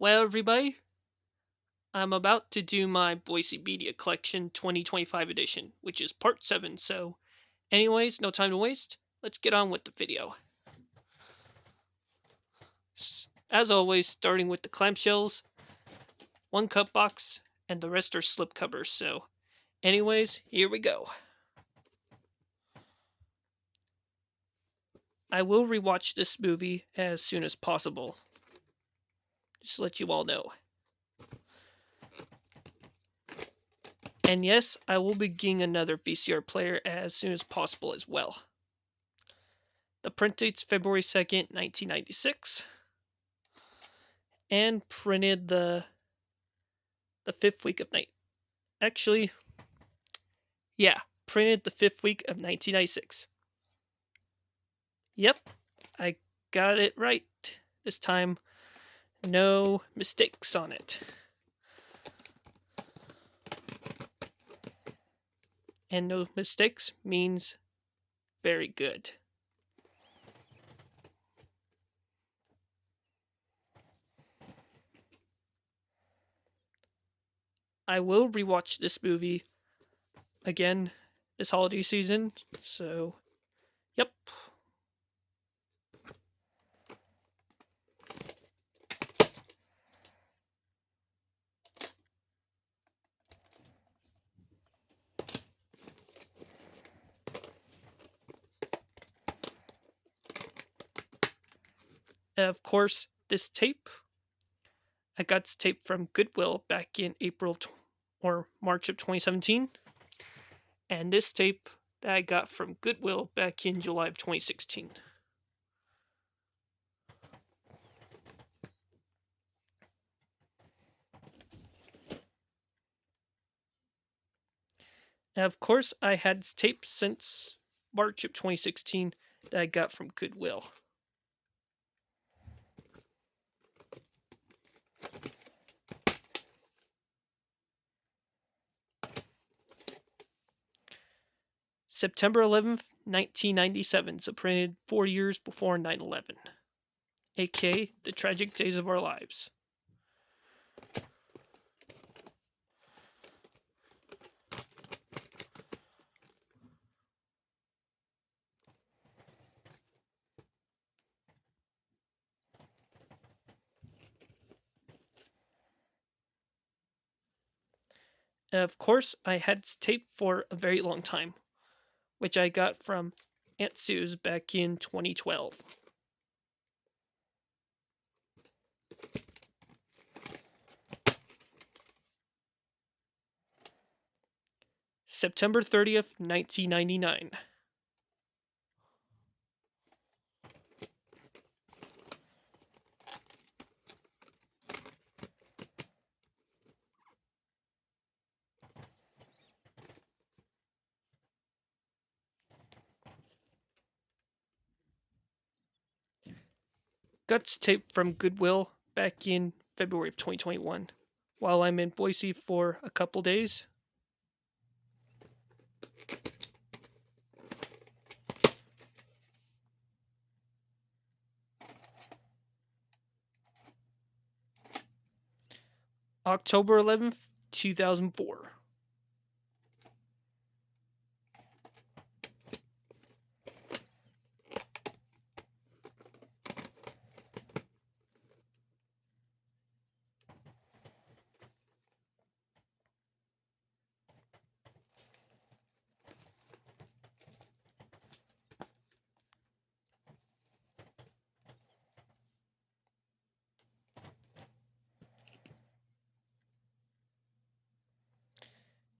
Well, everybody, I'm about to do my Boise Media Collection 2025 edition, which is part 7. So, anyways, no time to waste. Let's get on with the video. As always, starting with the clamshells, one cup box, and the rest are slip covers. So, anyways, here we go. I will rewatch this movie as soon as possible. Just to let you all know. And yes, I will be getting another VCR player as soon as possible as well. The print date's February 2nd, 1996. And printed the 5th week of night. Actually, yeah, printed the 5th week of 1996. Yep, I got it right this time. No mistakes on it. And no mistakes means very good. I will rewatch this movie again this holiday season, so yep. Of course, this tape, I got this tape from Goodwill back in April or March of 2017. And this tape that I got from Goodwill back in July of 2016. And of course, I had this tape since March of 2016 that I got from Goodwill. September 11th, 1997, so printed 4 years before 9/11, aka the tragic days of our lives. And of course, I had this tape for a very long time, which I got from Aunt Sue's back in 2012. September 30th, 1999. Guts tape from Goodwill back in February of 2021 while I'm in Boise for a couple days. October 11th, 2004.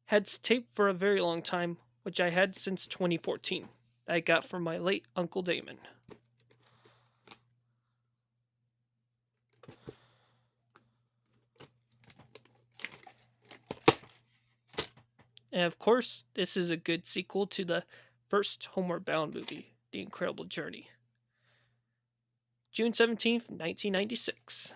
Had tape for a very long time, which I had since 2014, that I got from my late Uncle Damon. And of course, this is a good sequel to the first Homeward Bound movie, The Incredible Journey. June 17th, 1996.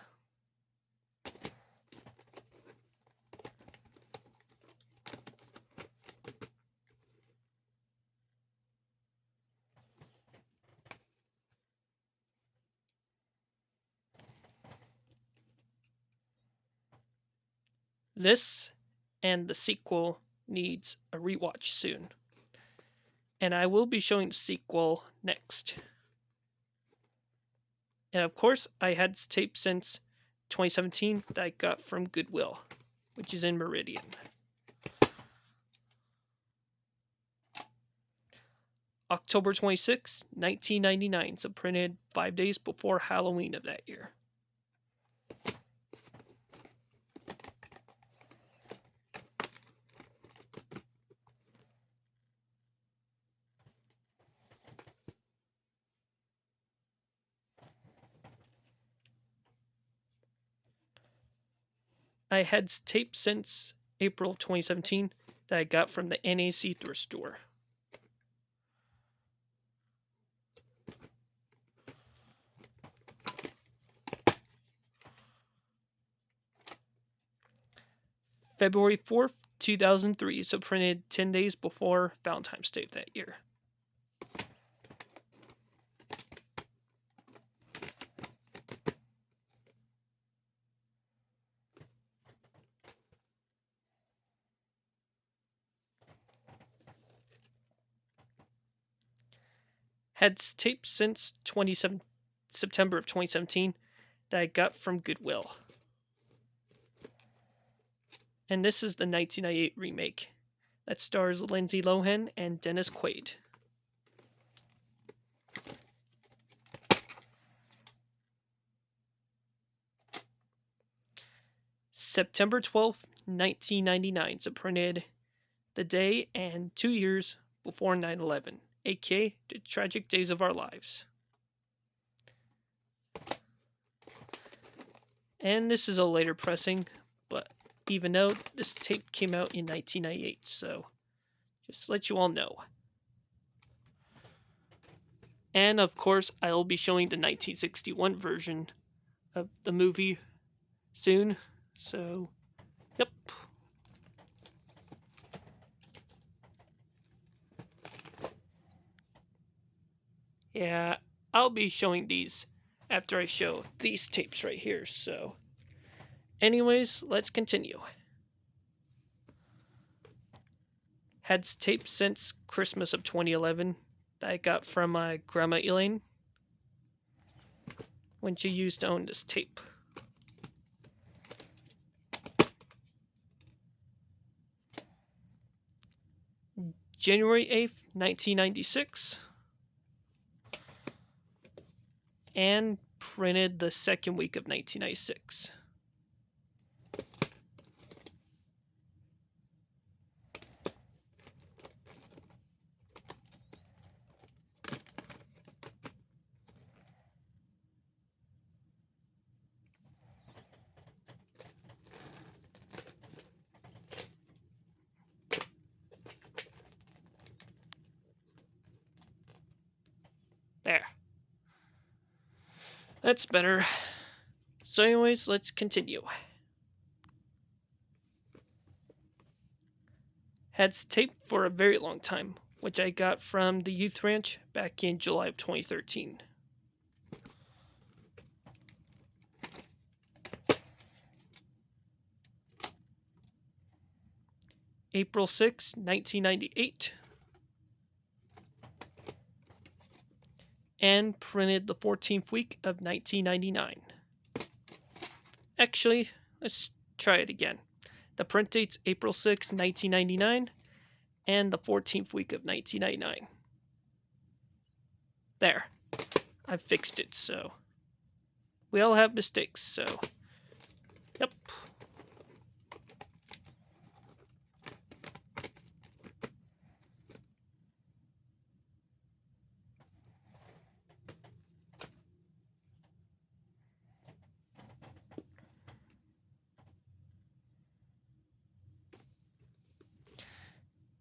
This and the sequel needs a rewatch soon, and I will be showing the sequel next. And of course, I had this tape since 2017 that I got from Goodwill, which is in Meridian. October 26, 1999, so printed 5 days before Halloween of that year. I had tape since April 2017 that I got from the NAC thrift store. February 4th, 2003, so printed 10 days before Valentine's Day of that year. Had tape since September of 2017 that I got from Goodwill. And this is the 1998 remake that stars Lindsay Lohan and Dennis Quaid. September 12th, 1999, so printed the day and 2 years before 9/11, aka the tragic days of our lives. And this is a later pressing, but even though this tape came out in 1998, so just to let you all know. And of course, I will be showing the 1961 version of the movie soon, so yep. Yeah, I'll be showing these after I show these tapes right here, so anyways, let's continue. Had tapes since Christmas of 2011 that I got from my grandma Elaine when she used to own this tape. January 8th, 1996, and printed the second week of 1996. There. That's better. So anyways, let's continue. Had tape for a very long time, which I got from the youth ranch back in July of 2013. April 6, 1998. And printed the 14th week of 1999. Actually, let's try it again. The print date's April 6, 1999, and the 14th week of 1999. There. I fixed it, so we all have mistakes, so yep.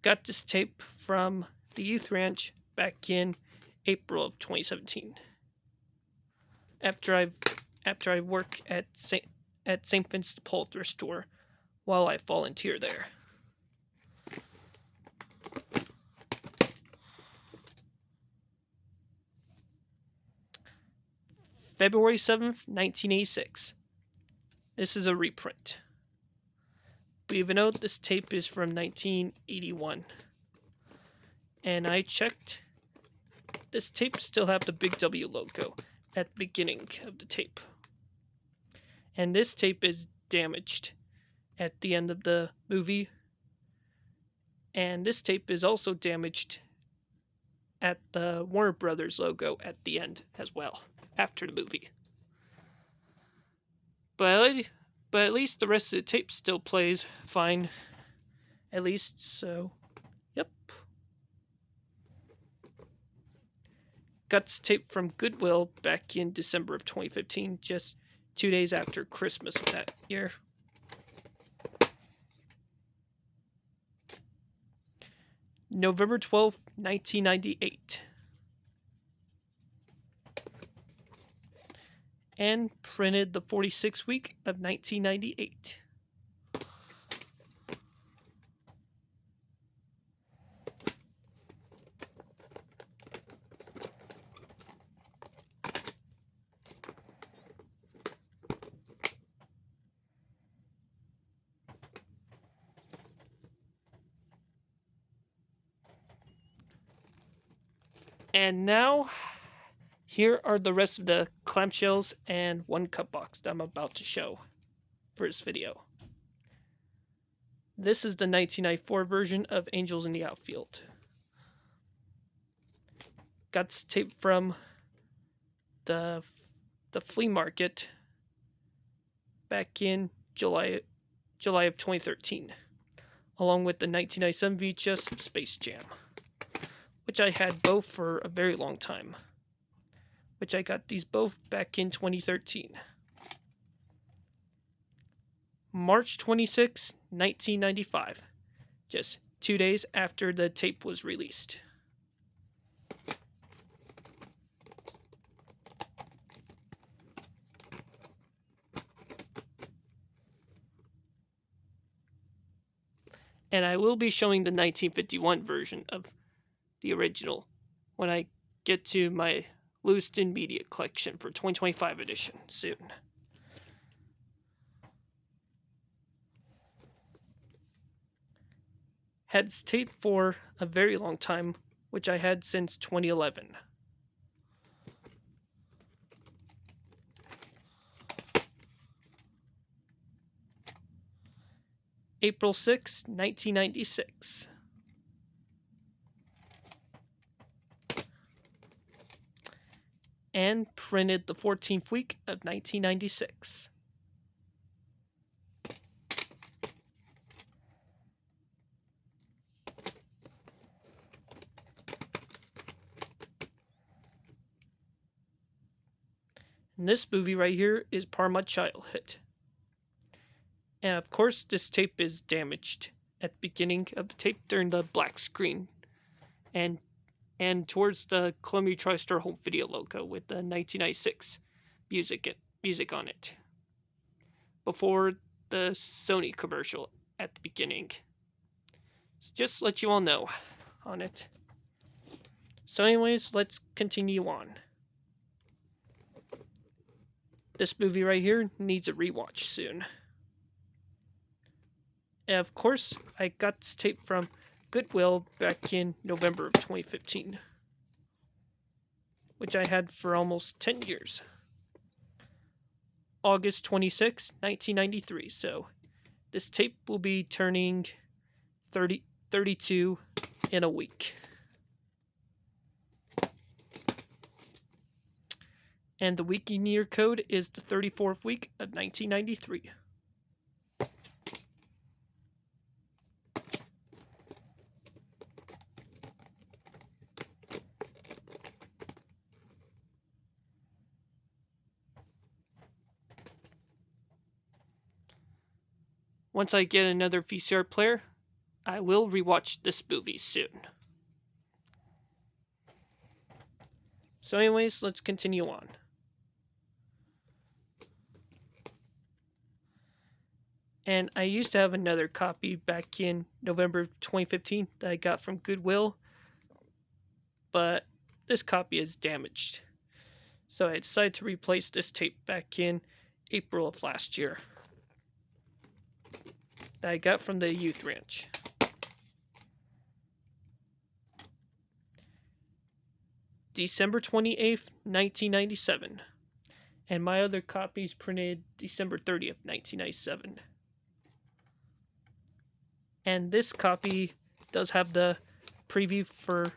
Got this tape from the youth ranch back in April of 2017. After I work at St. Vincent de Paul thrift store while I volunteer there. February 7th, 1986. This is a reprint. even though this tape is from 1981. And I checked, this tape still have the big W logo at the beginning of the tape. And this tape is damaged at the end of the movie. And this tape is also damaged at the Warner Brothers logo at the end as well, after the movie. But at least the rest of the tape still plays fine. At least, so, yep. Got this tape from Goodwill back in December of 2015, just 2 days after Christmas of that year. November 12th, 1998. And printed the 46th week of 1998. And now, here are the rest of the clamshells and one cut box that I'm about to show for this video. This is the 1994 version of Angels in the Outfield. Got this tape from the flea market back in July of 2013, along with the 1997 VHS of Space Jam, which I had both for a very long time, which I got these both back in 2013. March 26, 1995, just 2 days after the tape was released. And I will be showing the 1951 version of the original when I get to my Lewiston Media Collection for 2025 edition soon. Had this tape for a very long time, which I had since 2011. April 6, 1996. And printed the 14th week of 1996. And this movie right here is part of my childhood. And of course, this tape is damaged at the beginning of the tape during the black screen, and towards the Columbia TriStar Home Video logo with the 1996 music on it, before the Sony commercial at the beginning. So just to let you all know on it. So anyways, let's continue on. This movie right here needs a rewatch soon. And of course, I got this tape from Goodwill back in November of 2015, which I had for almost 10 years. August 26, 1993, so this tape will be turning 32 in a week. And the week and year code is the 34th week of 1993. Once I get another VCR player, I will rewatch this movie soon. So anyways, let's continue on. And I used to have another copy back in November 2015 that I got from Goodwill, but this copy is damaged. So I decided to replace this tape back in April of last year. that I got from the youth ranch. December 28th, 1997. And my other copies printed December 30th, 1997. And this copy does have the preview for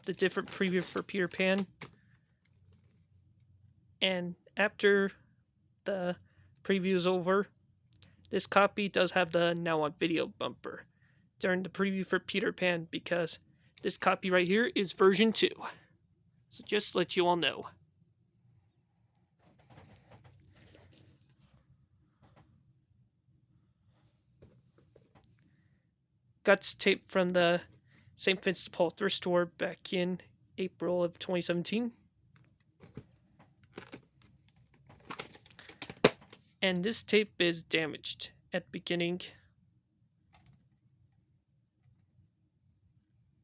the different preview for Peter Pan. And after the preview is over, this copy does have the now on video bumper during the preview for Peter Pan, because this copy right here is version 2. So just to let you all know. Got tape from the St. Vincent de Paul thrift store back in April of 2017. And this tape is damaged at the beginning,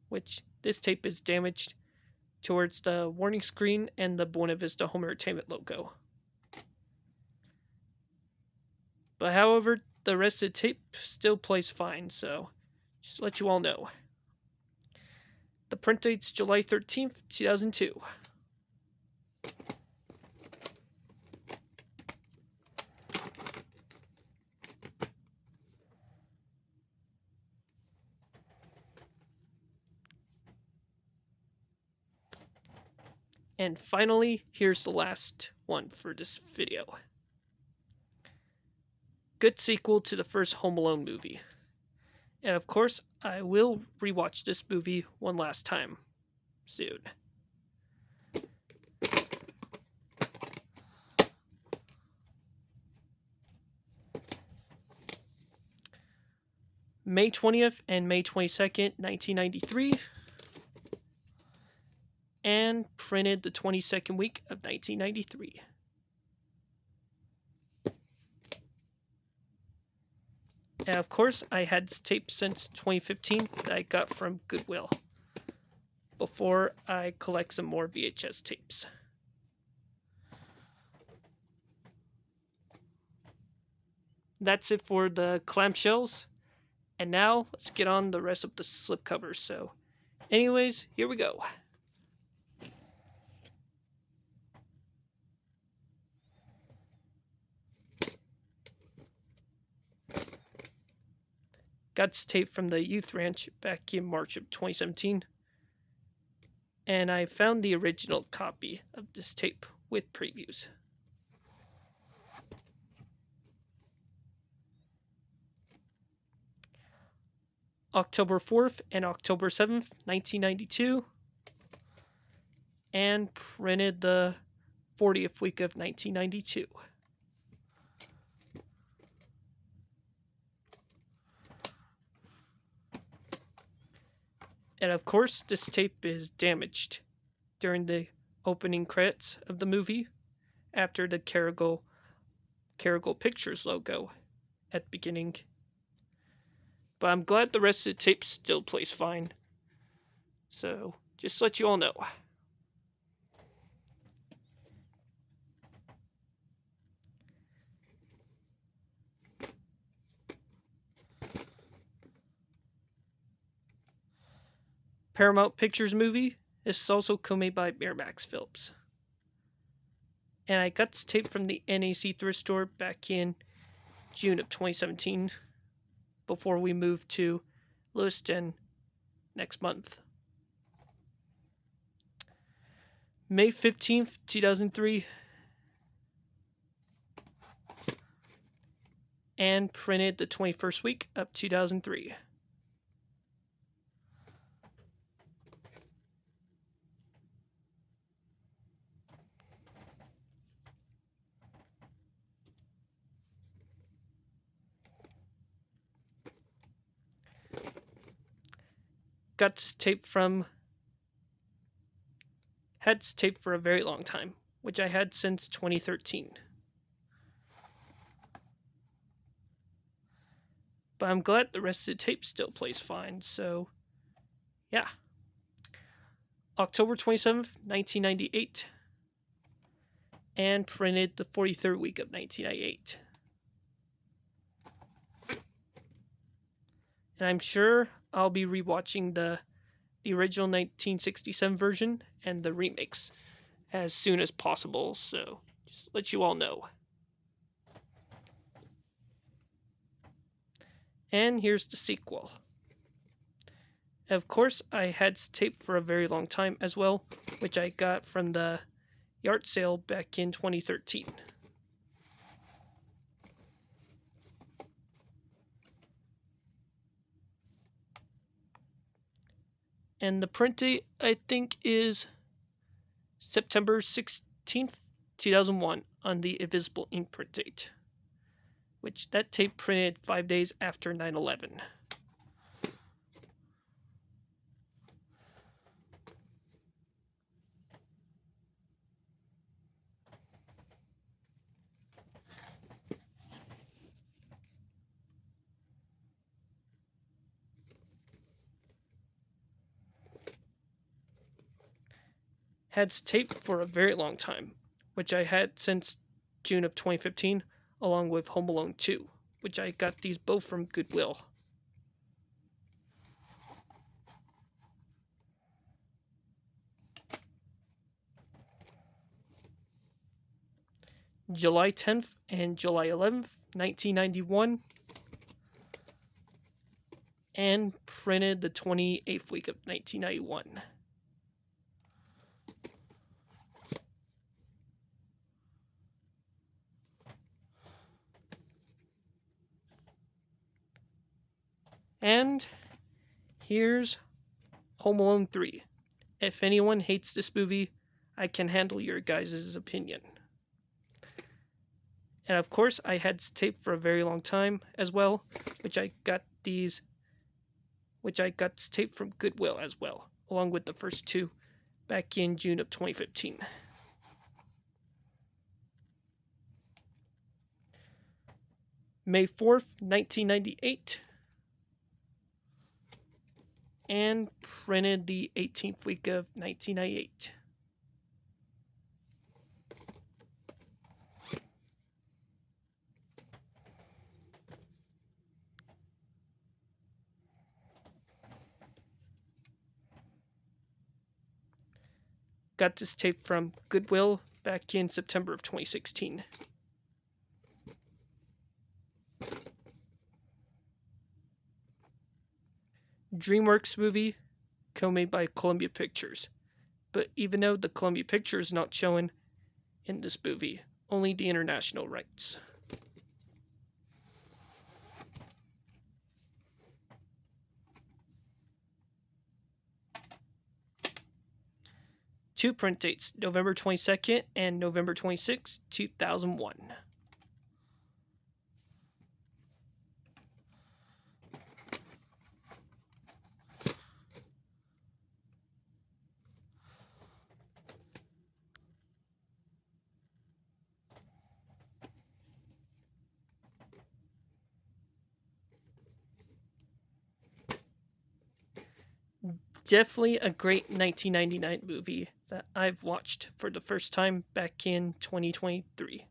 which this tape is damaged towards the warning screen and the Buena Vista Home Entertainment logo. But however, the rest of the tape still plays fine, so just to let you all know. The print date's July 13th, 2002. And finally, here's the last one for this video. Good sequel to the first Home Alone movie. And of course, I will rewatch this movie one last time soon. May 20th and May 22nd, 1993. And printed the 22nd week of 1993. And of course, I had tape since 2015 that I got from Goodwill before I collect some more VHS tapes. That's it for the clamshells. And now, let's get on the rest of the slipcovers. So, anyways, here we go. Got this tape from the youth ranch back in March of 2017. And I found the original copy of this tape with previews. October 4th and October 7th, 1992. And printed the 40th week of 1992. And of course, this tape is damaged during the opening credits of the movie after the Carrigal Pictures logo at the beginning. But I'm glad the rest of the tape still plays fine. So, just to let you all know. Paramount Pictures movie. This is also co-made by Miramax Films. And I got this tape from the NAC thrift store back in June of 2017 before we moved to Lewiston next month. May 15th, 2003. And printed the 21st week of 2003. Got this tape had this tape for a very long time, which I had since 2013. But I'm glad the rest of the tape still plays fine, so yeah. October 27th, 1998. And printed the 43rd week of 1998. And I'm sure I'll be rewatching the original 1967 version and the remakes as soon as possible, so just let you all know. And here's the sequel. Of course, I had tape for a very long time as well, which I got from the yard sale back in 2013. And the print date, I think, is September 16th, 2001 on the Invisible Ink print date, which that tape printed 5 days after 9/11. Had tape for a very long time, which I had since June of 2015, along with Home Alone 2, which I got these both from Goodwill. July 10th and July 11th, 1991, and printed the 28th week of 1991. And here's Home Alone 3. If anyone hates this movie, I can handle your guys' opinion. And of course, I had tape for a very long time as well, which I got tape from Goodwill as well, along with the first two back in June of 2015. May 4th, 1998, and printed the 18th week of 1998. Got this tape from Goodwill back in September of 2016. DreamWorks movie, co-made by Columbia Pictures. But even though the Columbia Pictures is not shown in this movie, only the international rights. Two print dates, November 22nd and November 26th, 2001. Definitely a great 1999 movie that I've watched for the first time back in 2023.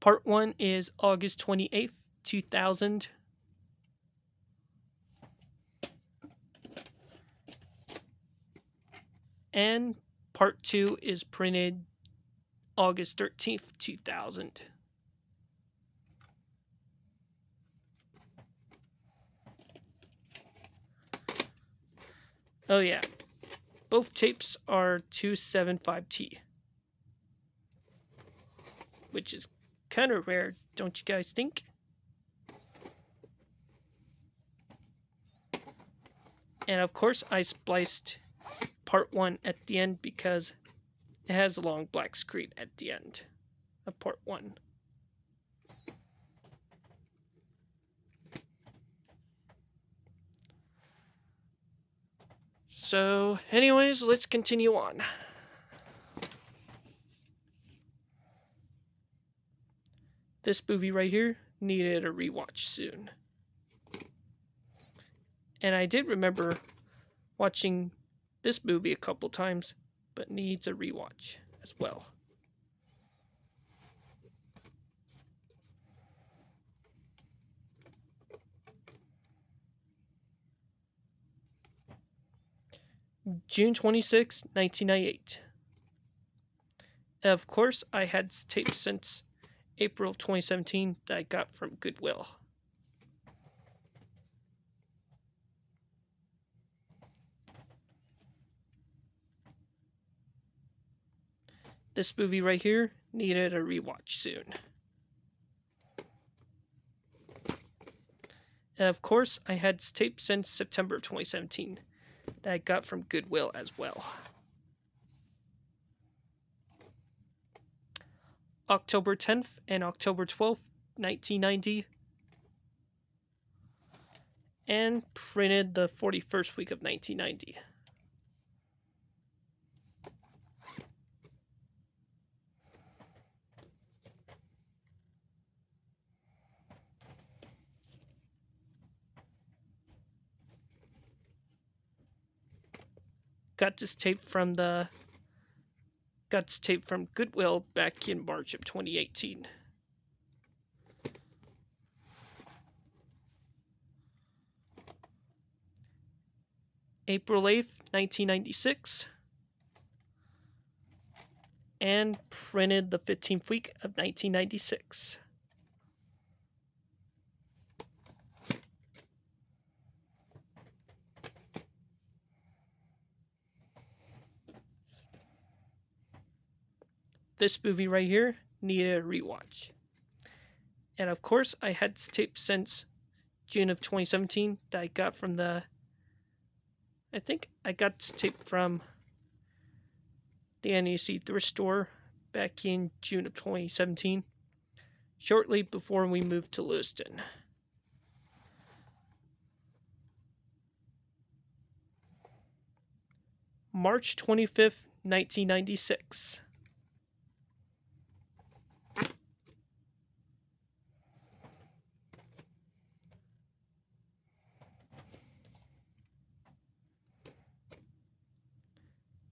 Part 1 is August 28th, 2000. And Part 2 is printed August 13th, 2000. Oh yeah, both tapes are 275T, which is kind of rare, don't you guys think? And of course, I spliced Part 1 at the end because it has a long black screen at the end of Part 1. So, anyways, let's continue on. This movie right here needed a rewatch soon. And I did remember watching this movie a couple times but needs a rewatch as well. June 26, 1998. Of course, I had tapes since April of 2017 that I got from Goodwill. This movie right here needed a rewatch soon. And of course, I had tapes since September of 2017 that I got from Goodwill as well. October 10th and October 12th, 1990. And printed the 41st week of 1990. Got this tape from Goodwill back in March of 2018. April 8th, 1996. And printed the 15th week of 1996. This movie right here needed a rewatch. And of course, I had tapes since June of 2017 that I got from I think I got this tape from the NEC thrift store back in June of 2017, shortly before we moved to Lewiston. March 25th, 1996.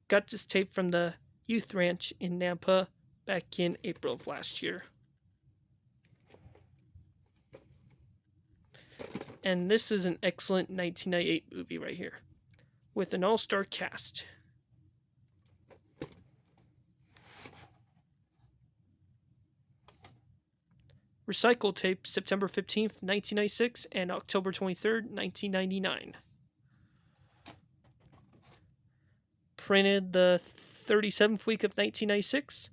Got this tape from the youth ranch in Nampa back in April of last year. And this is an excellent 1998 movie right here, with an all-star cast. Recycle tape, September 15th, 1996, and October 23rd, 1999. Printed the 37th week of 1996,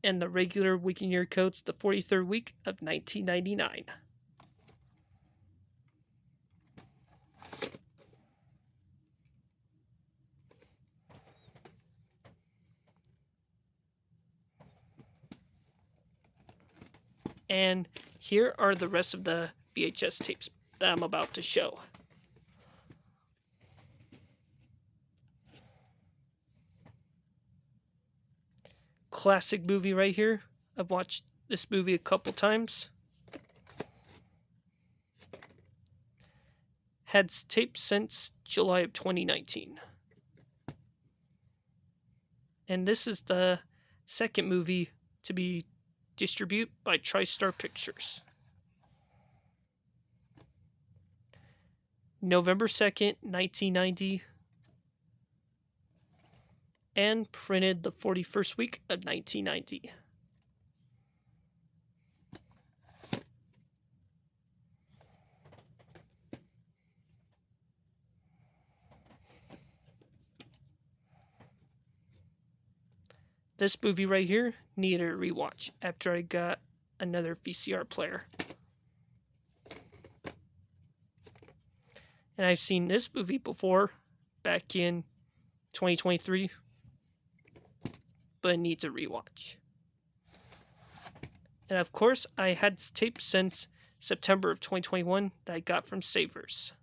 and the regular week and year codes the 43rd week of 1999. And here are the rest of the VHS tapes that I'm about to show. Classic movie right here. I've watched this movie a couple times. Had tapes since July of 2019. And this is the second movie to be distributed by TriStar Pictures. November 2nd, 1990. And printed the 41st week of 1990. This movie right here needed a rewatch after I got another VCR player. And I've seen this movie before, back in 2023, but it needs a rewatch. And of course, I had tapes since September of 2021 that I got from Savers.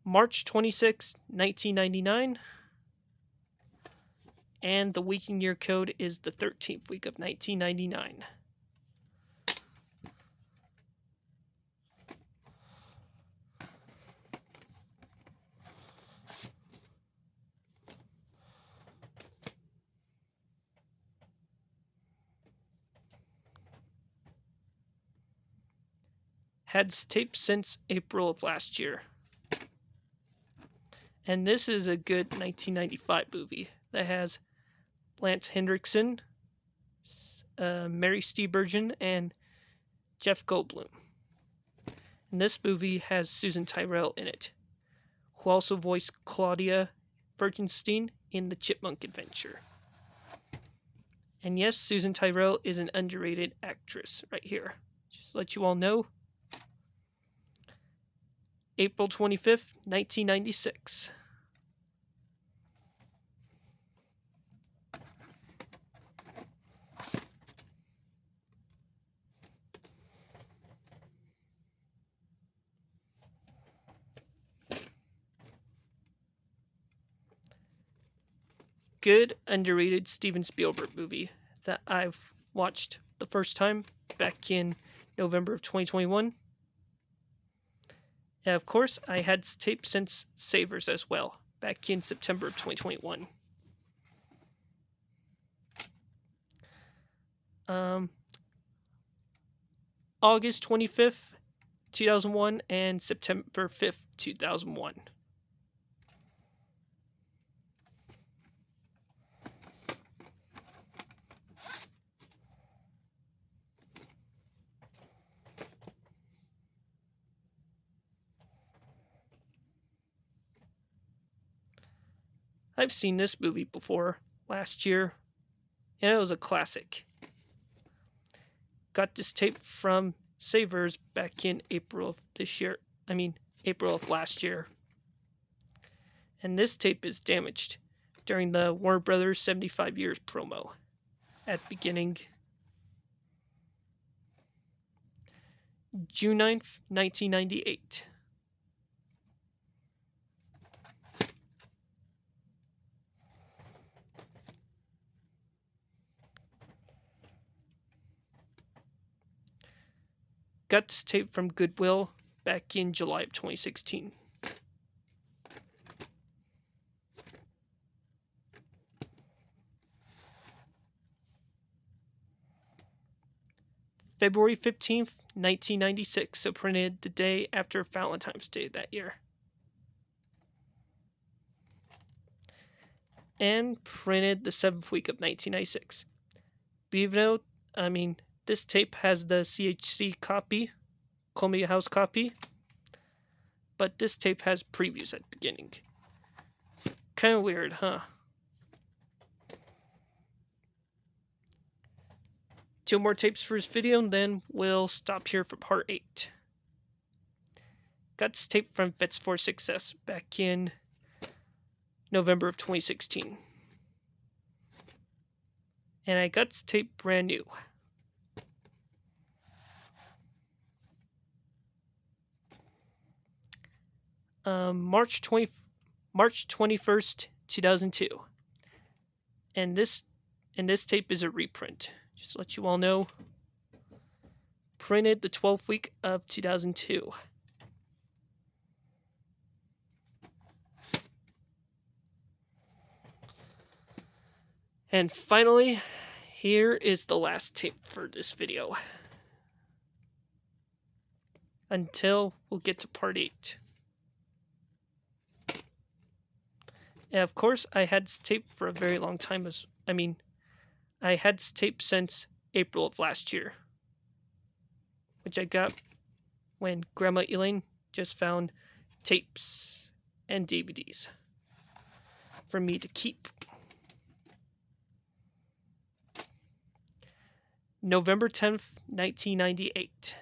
March 26, 1999. And the week and year code is the 13th week of 1999. Had tape since April of last year. And this is a good 1995 movie that has Lance Hendrickson, Mary Steenburgen, and Jeff Goldblum. And this movie has Susan Tyrrell in it, who also voiced Claudia Virgenstein in The Chipmunk Adventure. And yes, Susan Tyrrell is an underrated actress right here. Just to let you all know. April 25th, 1996. Good, underrated Steven Spielberg movie that I've watched the first time back in November of 2021. And of course, I had tape since Savers as well, back in September of 2021. August 25th, 2001, and September 5th, 2001. I've seen this movie before, last year, and it was a classic. Got this tape from Savers back in April of this year. April of last year. And this tape is damaged during the Warner Brothers 75 years promo at the beginning. June 9th, 1998. Got this tape from Goodwill back in July of 2016. February 15th, 1996, so printed the day after Valentine's Day that year. And printed the 7th week of 1996. But even though, this tape has the CHC copy, Columbia House copy, but this tape has previews at the beginning. Kind of weird, huh? Two more tapes for this video, and then we'll stop here for part 8. Got this tape from Vets for Success back in November of 2016. And I got this tape brand new. March 21st, 2002. And this tape is a reprint. Just to let you all know. Printed the 12th week of 2002. And finally, here is the last tape for this video. Until we'll get to part 8. And of course, I had tape for a very long time. I had tape since April of last year. Which I got when Grandma Elaine just found tapes and DVDs for me to keep. November 10th, 1998.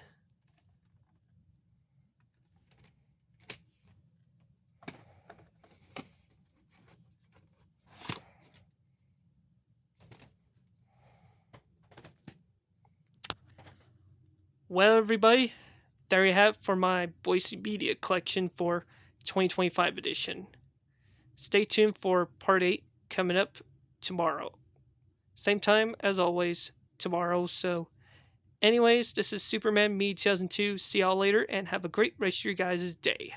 Well, everybody, there you have it for my Boise Media collection for 2025 edition. Stay tuned for part 8 coming up tomorrow. Same time as always tomorrow. So anyways, this is Superman Me 2002. See y'all later and have a great rest of your guys' day.